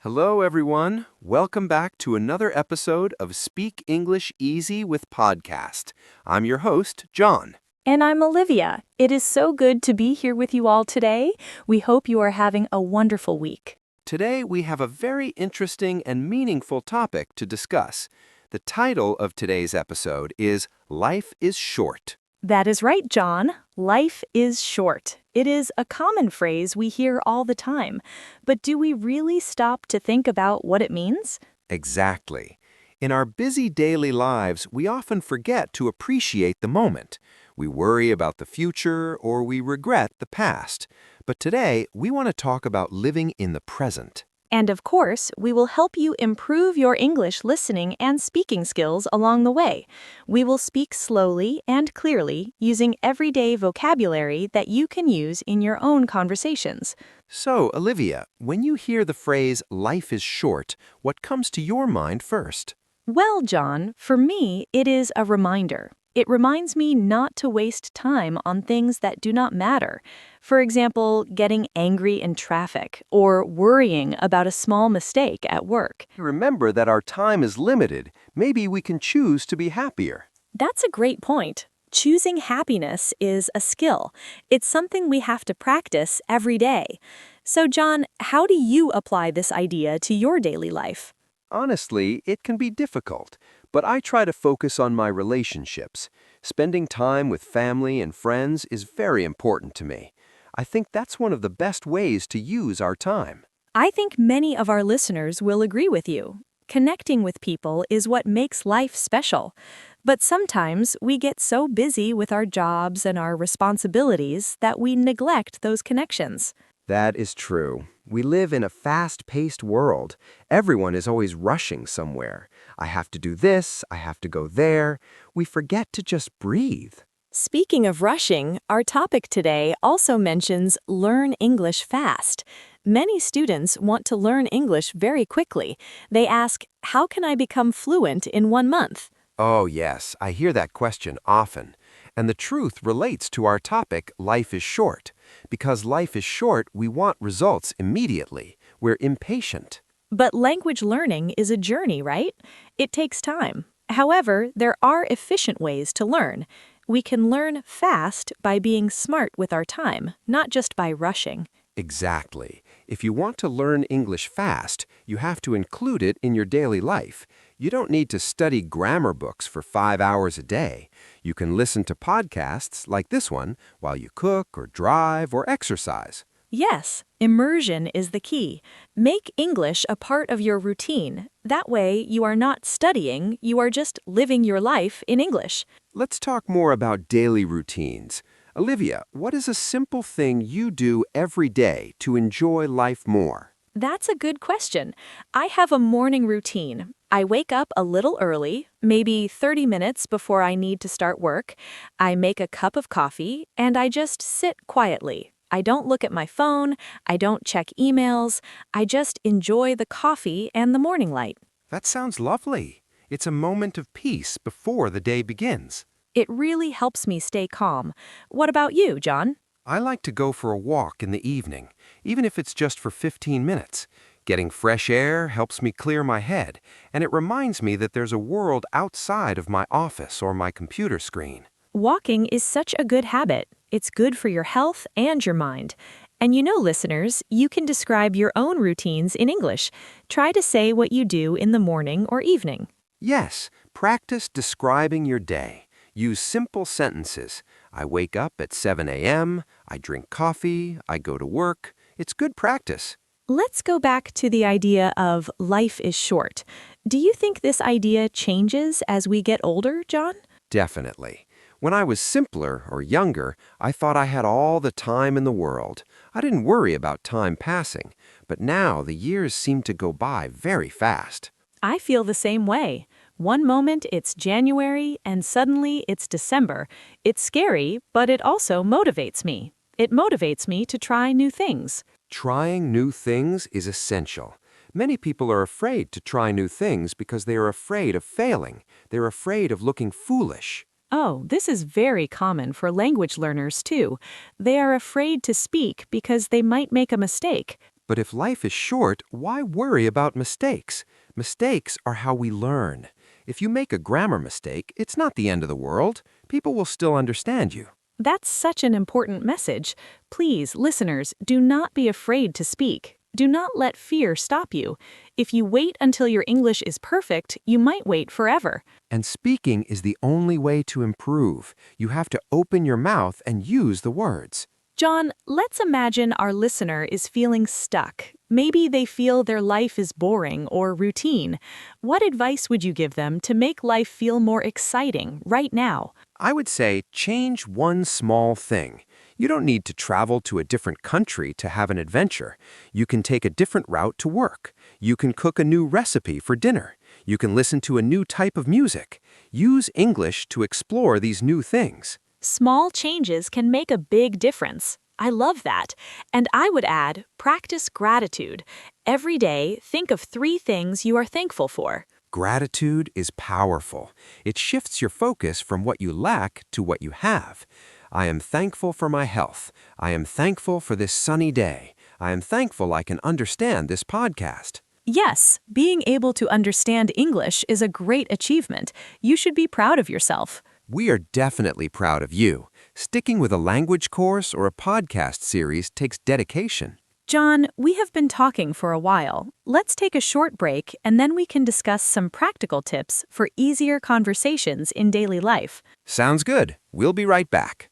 Hello, everyone. Welcome back to another episode of Speak English Easy with Podcast. I'm your host, John. And I'm Olivia. It is so good to be here with you all today. We hope you are having a wonderful week. Today, we have a very interesting and meaningful topic to discuss. The title of today's episode is Life is Short. That is right, John. Life is short. It is a common phrase we hear all the time. But do we really stop to think about what it means? Exactly. In our busy daily lives, we often forget to appreciate the moment. We worry about the future or we regret the past. But today, we want to talk about living in the present. And of course, we will help you improve your English listening and speaking skills along the way. We will speak slowly and clearly using everyday vocabulary that you can use in your own conversations. So, Olivia, when you hear the phrase life is short, what comes to your mind first? Well, John, for me, it is a reminder. It reminds me not to waste time on things that do not matter. For example, getting angry in traffic or worrying about a small mistake at work. Remember that our time is limited. Maybe we can choose to be happier. That's a great point. Choosing happiness is a skill. It's something we have to practice every day. So, John, how do you apply this idea to your daily life? Honestly, it can be difficult, but I try to focus on my relationships. Spending time with family and friends is very important to me. I think that's one of the best ways to use our time. I think many of our listeners will agree with you. Connecting with people is what makes life special. But sometimes we get so busy with our jobs and our responsibilities that we neglect those connections. That is true. We live in a fast-paced world. Everyone is always rushing somewhere. I have to do this, I have to go there. We forget to just breathe. Speaking of rushing, our topic today also mentions learn English fast. Many students want to learn English very quickly. They ask, how can I become fluent in 1 month? Oh, yes, I hear that question often. And the truth relates to our topic, life is short. Because life is short, we want results immediately. We're impatient. But language learning is a journey, right? It takes time. However, there are efficient ways to learn. We can learn fast by being smart with our time, not just by rushing. Exactly. If you want to learn English fast, you have to include it in your daily life. You don't need to study grammar books for 5 hours a day. You can listen to podcasts like this one while you cook or drive or exercise. Yes, immersion is the key. Make English a part of your routine. That way, you are not studying, you are just living your life in English. Let's talk more about daily routines. Olivia, what is a simple thing you do every day to enjoy life more? That's a good question. I have a morning routine. I wake up a little early, maybe 30 minutes before I need to start work. I make a cup of coffee, and I just sit quietly. I don't look at my phone, I don't check emails, I just enjoy the coffee and the morning light. That sounds lovely. It's a moment of peace before the day begins. It really helps me stay calm. What about you, John? I like to go for a walk in the evening, even if it's just for 15 minutes. Getting fresh air helps me clear my head, and it reminds me that there's a world outside of my office or my computer screen. Walking is such a good habit. It's good for your health and your mind. And you know, listeners, you can describe your own routines in English. Try to say what you do in the morning or evening. Yes, practice describing your day. Use simple sentences. I wake up at 7 a.m., I drink coffee, I go to work. It's good practice. Let's go back to the idea of life is short. Do you think this idea changes as we get older, John? Definitely. When I was simpler or younger, I thought I had all the time in the world. I didn't worry about time passing, but now the years seem to go by very fast. I feel the same way. One moment it's January and suddenly it's December. It's scary, but it also motivates me. It motivates me to try new things. Trying new things is essential. Many people are afraid to try new things because they are afraid of failing. They're afraid of looking foolish. Oh, this is very common for language learners too. They are afraid to speak because they might make a mistake. But if life is short, why worry about mistakes? Mistakes are how we learn. If you make a grammar mistake, it's not the end of the world. People will still understand you. That's such an important message. Please, listeners, do not be afraid to speak. Do not let fear stop you. If you wait until your English is perfect, you might wait forever. And speaking is the only way to improve. You have to open your mouth and use the words. John, let's imagine our listener is feeling stuck. Maybe they feel their life is boring or routine. What advice would you give them to make life feel more exciting right now? I would say change one small thing. You don't need to travel to a different country to have an adventure. You can take a different route to work. You can cook a new recipe for dinner. You can listen to a new type of music. Use English to explore these new things. Small changes can make a big difference. I love that. And I would add, practice gratitude. Every day, think of 3 things you are thankful for. Gratitude is powerful. It shifts your focus from what you lack to what you have. I am thankful for my health. I am thankful for this sunny day. I am thankful I can understand this podcast. Yes, being able to understand English is a great achievement. You should be proud of yourself. We are definitely proud of you. Sticking with a language course or a podcast series takes dedication. John, we have been talking for a while. Let's take a short break and then we can discuss some practical tips for easier conversations in daily life. Sounds good. We'll be right back.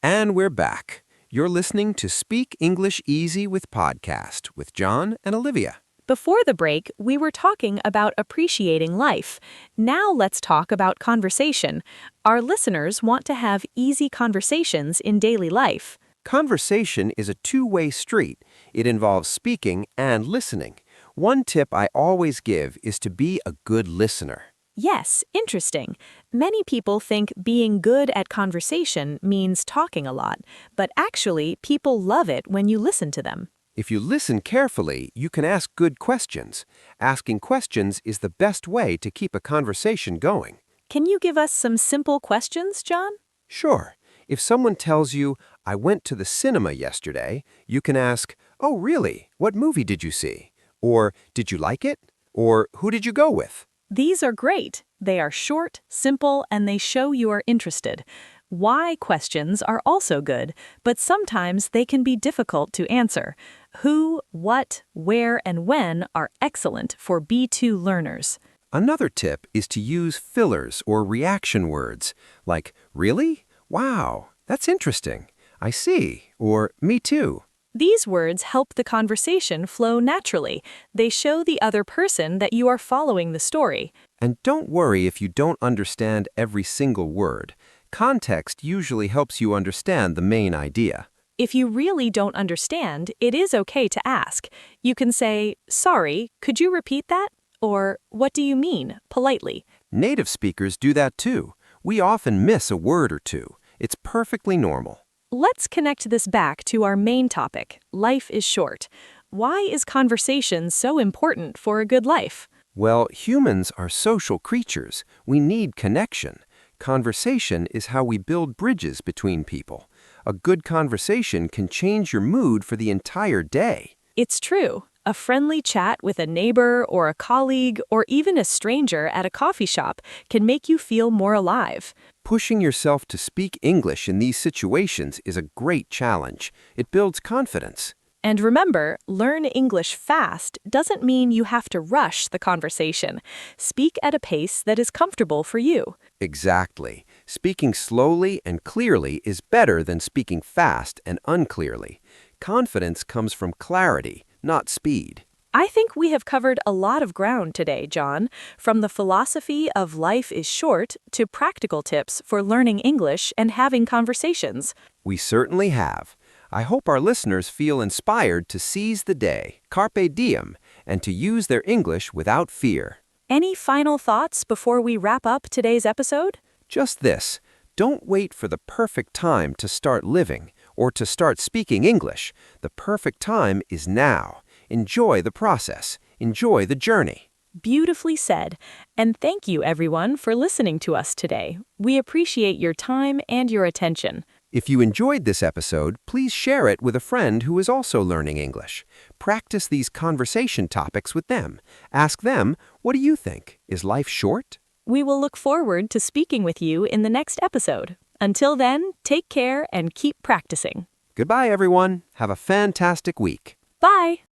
And we're back. You're listening to Speak English Easy with Podcast with John and Olivia. Before the break, we were talking about appreciating life. Now let's talk about conversation. Our listeners want to have easy conversations in daily life. Conversation is a two-way street. It involves speaking and listening. One tip I always give is to be a good listener. Yes, interesting. Many people think being good at conversation means talking a lot, but actually, people love it when you listen to them. If you listen carefully, you can ask good questions. Asking questions is the best way to keep a conversation going. Can you give us some simple questions, John? Sure. If someone tells you, I went to the cinema yesterday, you can ask, oh, really? What movie did you see? Or, did you like it? Or, who did you go with? These are great. They are short, simple, and they show you are interested. Why questions are also good, but sometimes they can be difficult to answer. Who, what, where, and when are excellent for B2 learners. Another tip is to use fillers or reaction words, like, really? Wow, that's interesting. I see, or me too. These words help the conversation flow naturally. They show the other person that you are following the story. And don't worry if you don't understand every single word. Context usually helps you understand the main idea. If you really don't understand, it is okay to ask. You can say, sorry, could you repeat that? Or, what do you mean, politely. Native speakers do that too. We often miss a word or two. It's perfectly normal. Let's connect this back to our main topic, life is short. Why is conversation so important for a good life? Well, humans are social creatures. We need connection. Conversation is how we build bridges between people. A good conversation can change your mood for the entire day. It's true. A friendly chat with a neighbor or a colleague or even a stranger at a coffee shop can make you feel more alive. Pushing yourself to speak English in these situations is a great challenge. It builds confidence. And remember, learn English fast doesn't mean you have to rush the conversation. Speak at a pace that is comfortable for you. Exactly. Speaking slowly and clearly is better than speaking fast and unclearly. Confidence comes from clarity, not speed. I think we have covered a lot of ground today, John, from the philosophy of life is short to practical tips for learning English and having conversations. We certainly have. I hope our listeners feel inspired to seize the day, carpe diem, and to use their English without fear. Any final thoughts before we wrap up today's episode? Just this. Don't wait for the perfect time to start living or to start speaking English. The perfect time is now. Enjoy the process. Enjoy the journey. Beautifully said. And thank you, everyone, for listening to us today. We appreciate your time and your attention. If you enjoyed this episode, please share it with a friend who is also learning English. Practice these conversation topics with them. Ask them, what do you think? Is life short? We will look forward to speaking with you in the next episode. Until then, take care and keep practicing. Goodbye, everyone. Have a fantastic week. Bye!